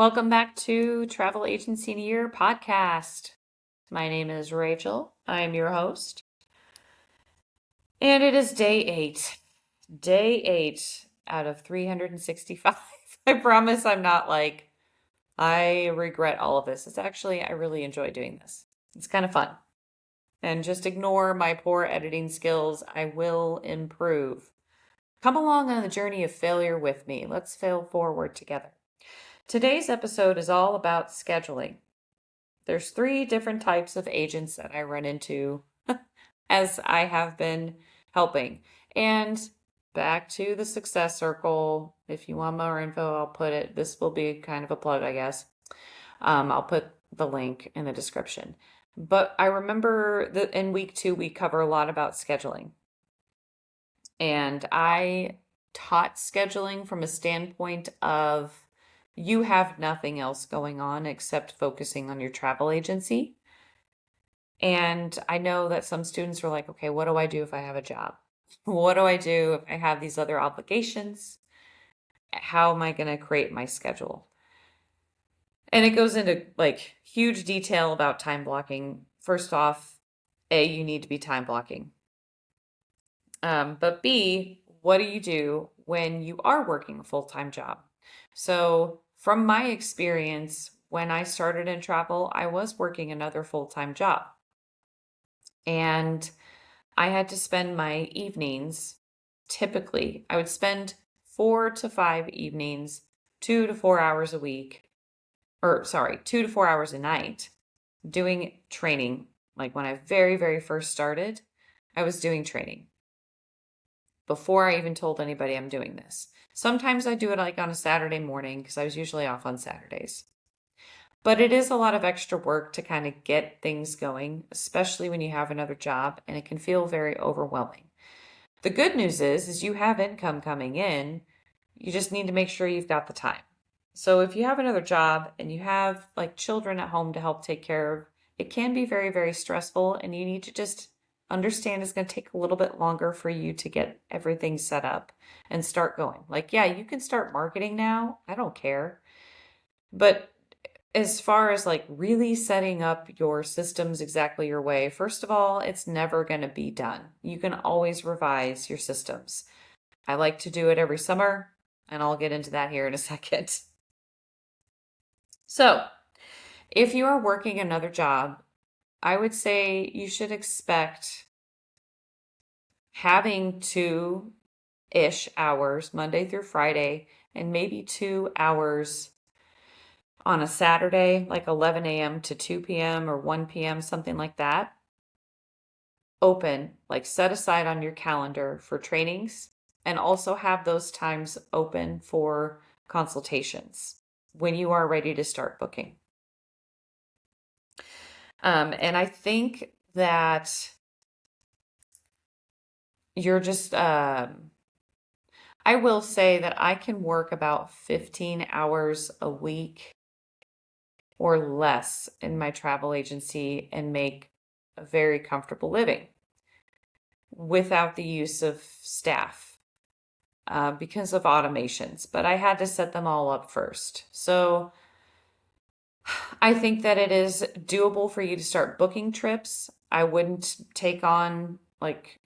Welcome back to Travel Agency in a Year podcast. My name is Rachel. I am your host. And it is day 8. Day 8 out of 365. I promise I'm not like, I regret all of this. It's actually, I really enjoy doing this. It's kind of fun. And just ignore my poor editing skills. I will improve. Come along on the journey of failure with me. Let's fail forward together. Today's episode is all about scheduling. There's 3 different types of agents that I run into as I have been helping. And back to the success circle. If you want more info, I'll put it. This will be kind of a plug, I guess. I'll put the link in the description. But I remember that in week 2, we cover a lot about scheduling. And I taught scheduling from a standpoint of you have nothing else going on except focusing on your travel agency. And I know that some students are like, okay, what do I do if I have a job? What do I do if I have these other obligations? How am I going to create my schedule? And it goes into like huge detail about time blocking. First off, A, you need to be time blocking. But B, what do you do when you are working a full-time job? So, from my experience, when I started in travel, I was working another full-time job. And I had to spend my evenings, typically, I would spend 4 to 5 evenings, 2 to 4 hours a week, or sorry, 2 to 4 hours a night doing training. Like when I very, very first started, I was doing training before I even told anybody I'm doing this. Sometimes I do it like on a Saturday morning because I was usually off on Saturdays. But it is a lot of extra work to kind of get things going, especially when you have another job, and it can feel very overwhelming. The good news is you have income coming in. You just need to make sure you've got the time. So if you have another job and you have like children at home to help take care of, it can be very, very stressful, and you need to just understand it's going to take a little bit longer for you to get everything set up and start going. Like, yeah, you can start marketing now. I don't care. But as far as like really setting up your systems exactly your way, first of all, it's never going to be done. You can always revise your systems. I like to do it every summer, and I'll get into that here in a second. So, if you are working another job, I would say you should expect having 2-ish hours Monday through Friday, and maybe 2 hours on a Saturday, like 11 a.m. to 2 p.m. or 1 p.m., something like that, open, like set aside on your calendar for trainings, and also have those times open for consultations when you are ready to start booking. And I think that you're just, I will say that I can work about 15 hours a week or less in my travel agency and make a very comfortable living without the use of staff because of automations. But I had to set them all up first. So I think that it is doable for you to start booking trips. I wouldn't take on like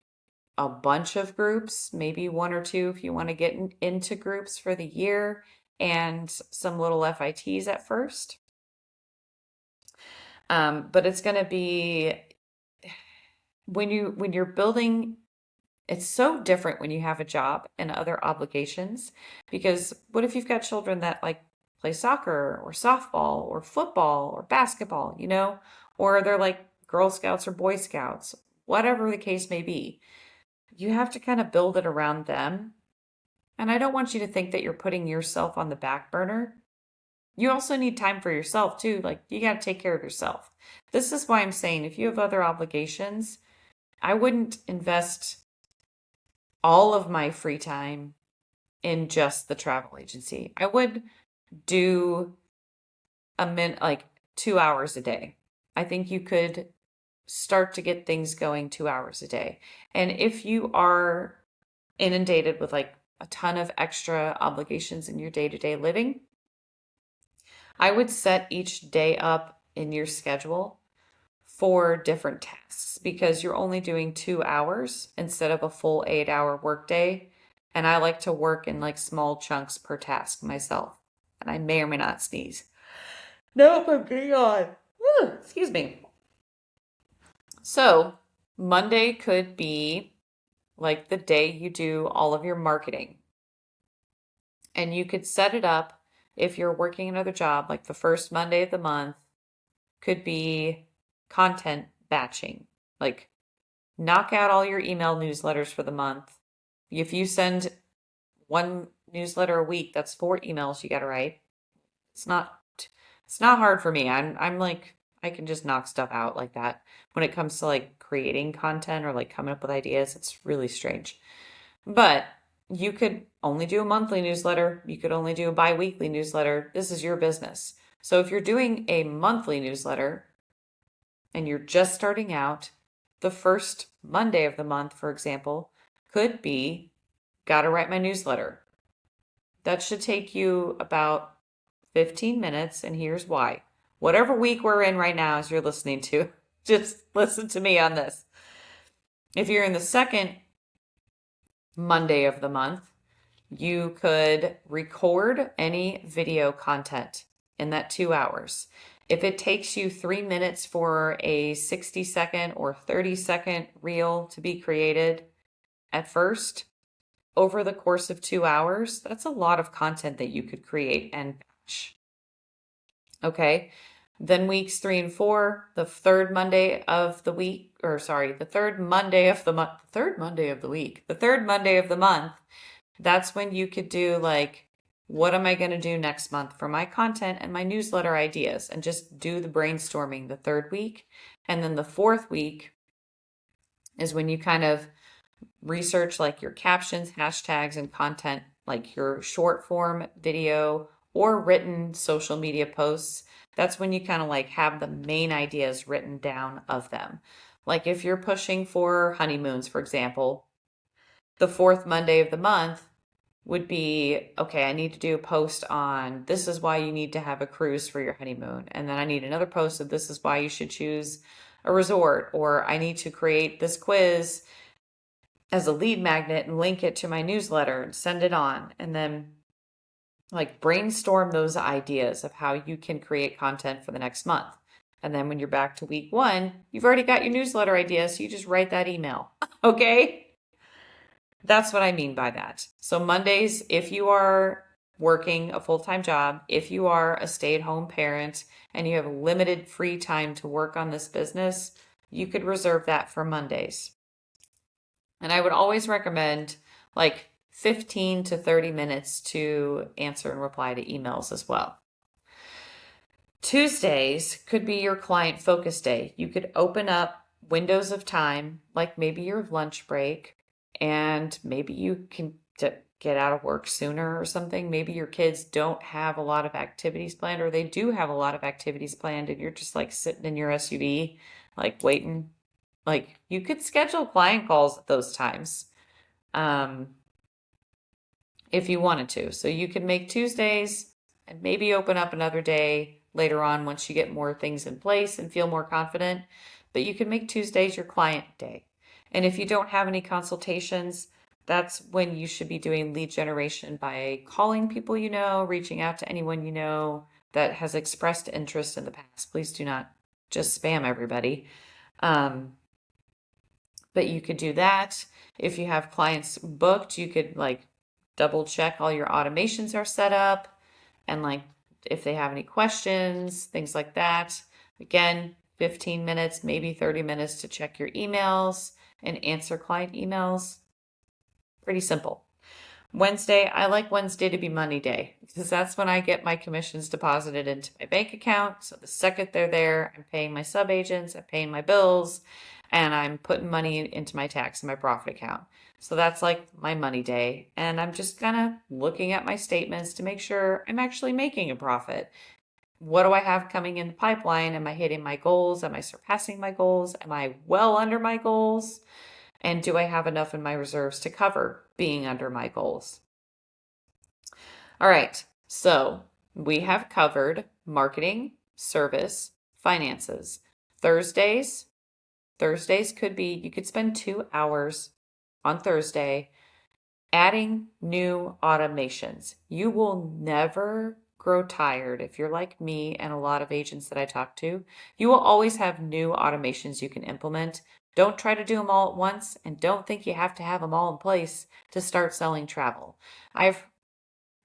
a bunch of groups, maybe 1 or 2 if you want to get into groups for the year, and some little FITs at first. But it's going to be when you're building, it's so different when you have a job and other obligations, because what if you've got children that like play soccer or softball or football or basketball, or they're like Girl Scouts or Boy Scouts, whatever the case may be. You have to kind of build it around them. And I don't want you to think that you're putting yourself on the back burner. You also need time for yourself too. Like you got to take care of yourself. This is why I'm saying if you have other obligations, I wouldn't invest all of my free time in just the travel agency. I would do like 2 hours a day. I think you could start to get things going 2 hours a day. And if you are inundated with like a ton of extra obligations in your day-to-day living, I would set each day up in your schedule for different tasks because you're only doing 2 hours instead of a full 8 hour workday. And I like to work in like small chunks per task myself. And I may or may not sneeze. Nope, I'm getting on. Woo, excuse me. So, Monday could be like the day you do all of your marketing. And you could set it up if you're working another job, like the first Monday of the month could be content batching. Like knock out all your email newsletters for the month. If you send one newsletter a week, that's 4 emails you got to write. It's not it's not hard for me. I'm like I can just knock stuff out like that. When it comes to like creating content or like coming up with ideas, it's really strange. But you could only do a monthly newsletter. You could only do a bi-weekly newsletter. This is your business. So if you're doing a monthly newsletter and you're just starting out, the first Monday of the month, for example, could be gotta write my newsletter. That should take you about 15 minutes, and here's why. Whatever week we're in right now as you're listening to, just listen to me on this. If you're in the second Monday of the month, you could record any video content in that 2 hours. If it takes you 3 minutes for a 60-second or 30-second reel to be created at first, over the course of 2 hours, that's a lot of content that you could create and batch. Okay. Then weeks 3 and 4, the third Monday of the week, or sorry, the third Monday of the month, third Monday of the week, the third Monday of the month, that's when you could do like, what am I going to do next month for my content and my newsletter ideas? And just do the brainstorming the third week. And then the fourth week is when you kind of research like your captions, hashtags, and content, like your short form video or written social media posts. That's when you kind of like have the main ideas written down of them. Like if you're pushing for honeymoons, for example, the fourth Monday of the month would be, okay, I need to do a post on this is why you need to have a cruise for your honeymoon. And then I need another post of this is why you should choose a resort. Or I need to create this quiz as a lead magnet and link it to my newsletter and send it on. And then like brainstorm those ideas of how you can create content for the next month. And then when you're back to week 1, you've already got your newsletter idea. So you just write that email. Okay. That's what I mean by that. So Mondays, if you are working a full-time job, if you are a stay-at-home parent and you have limited free time to work on this business, you could reserve that for Mondays. And I would always recommend like 15 to 30 minutes to answer and reply to emails as well. Tuesdays could be your client focus day. You could open up windows of time, like maybe your lunch break, and maybe you can get out of work sooner or something. Maybe your kids don't have a lot of activities planned, or they do have a lot of activities planned, and you're just like sitting in your SUV, like waiting. Like you could schedule client calls at those times if you wanted to. So you could make Tuesdays and maybe open up another day later on once you get more things in place and feel more confident. But you can make Tuesdays your client day. And if you don't have any consultations, that's when you should be doing lead generation by calling people you know, reaching out to anyone you know that has expressed interest in the past. Please do not just spam everybody. But you could do that. If you have clients booked, you could like double check all your automations are set up and like if they have any questions, things like that. Again, 15 minutes, maybe 30 minutes to check your emails and answer client emails. Pretty simple. Wednesday, I like Wednesday to be money day because that's when I get my commissions deposited into my bank account. So the second they're there, I'm paying my sub agents, I'm paying my bills, and I'm putting money into my tax and my profit account. So that's like my money day. And I'm just kind of looking at my statements to make sure I'm actually making a profit. What do I have coming in the pipeline? Am I hitting my goals? Am I surpassing my goals? Am I well under my goals? And do I have enough in my reserves to cover being under my goals? All right. So we have covered marketing, service, finances. Thursdays, Thursdays could be, you could spend 2 hours on Thursday adding new automations. You will never grow tired if you're like me and a lot of agents that I talk to. You will always have new automations you can implement. Don't try to do them all at once, and don't think you have to have them all in place to start selling travel. I've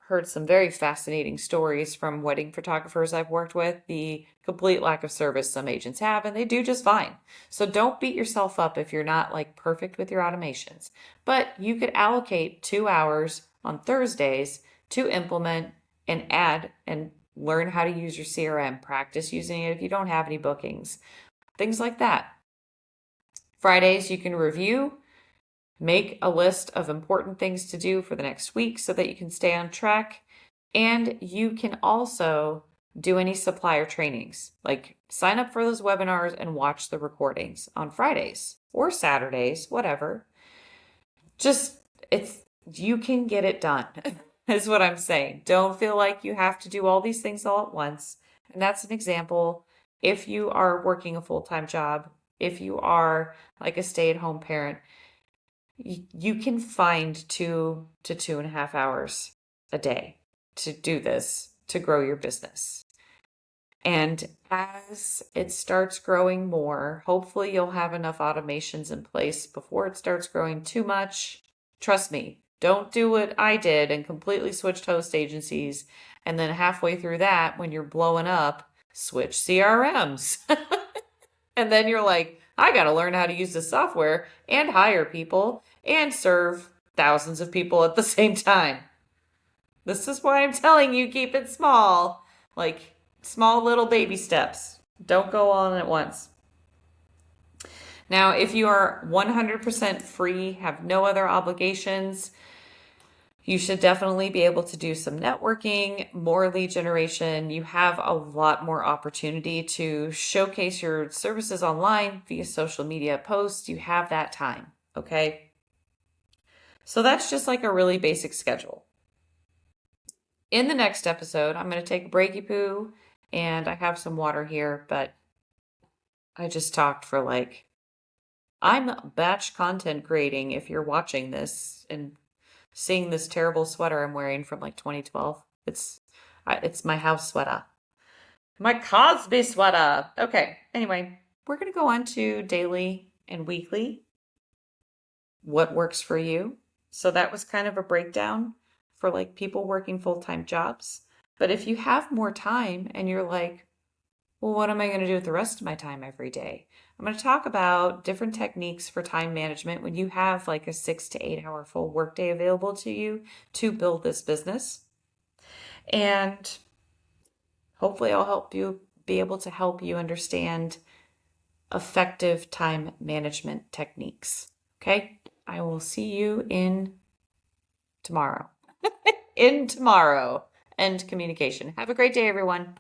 heard some very fascinating stories from wedding photographers I've worked with, the complete lack of service some agents have, and they do just fine. So don't beat yourself up if you're not like perfect with your automations. But you could allocate 2 hours on Thursdays to implement and add and learn how to use your CRM, practice using it if you don't have any bookings, things like that. Fridays, you can review. Make a list of important things to do for the next week so that you can stay on track. And you can also do any supplier trainings, like sign up for those webinars and watch the recordings on Fridays or Saturdays, whatever. Just, you can get it done, is what I'm saying. Don't feel like you have to do all these things all at once. And that's an example. If you are working a full-time job, if you are like a stay-at-home parent, you can find 2 to 2.5 hours a day to do this, to grow your business. And as it starts growing more, hopefully you'll have enough automations in place before it starts growing too much. Trust me, don't do what I did and completely switched host agencies. And then halfway through that, when you're blowing up, switch CRMs. And then you're like, I got to learn how to use the software and hire people and serve thousands of people at the same time. This is why I'm telling you, keep it small, like small little baby steps. Don't go on at once. Now, if you are 100% free, have no other obligations, you should definitely be able to do some networking, more lead generation. You have a lot more opportunity to showcase your services online via social media posts. You have that time, okay? So that's just like a really basic schedule. In the next episode, I'm going to take a breaky poo, and I have some water here, but I just talked for like, I'm batch content creating if you're watching this and seeing this terrible sweater I'm wearing from like 2012. It's my house sweater. My Cosby sweater. Okay. Anyway, we're going to go on to daily and weekly. What works for you? So that was kind of a breakdown for like people working full-time jobs. But if you have more time and you're like, well, what am I going to do with the rest of my time every day? I'm going to talk about different techniques for time management when you have like a 6 to 8 hour full workday available to you to build this business. And hopefully I'll help you be able to help you understand effective time management techniques. Okay? I will see you in tomorrow. In tomorrow. End communication. Have a great day, everyone.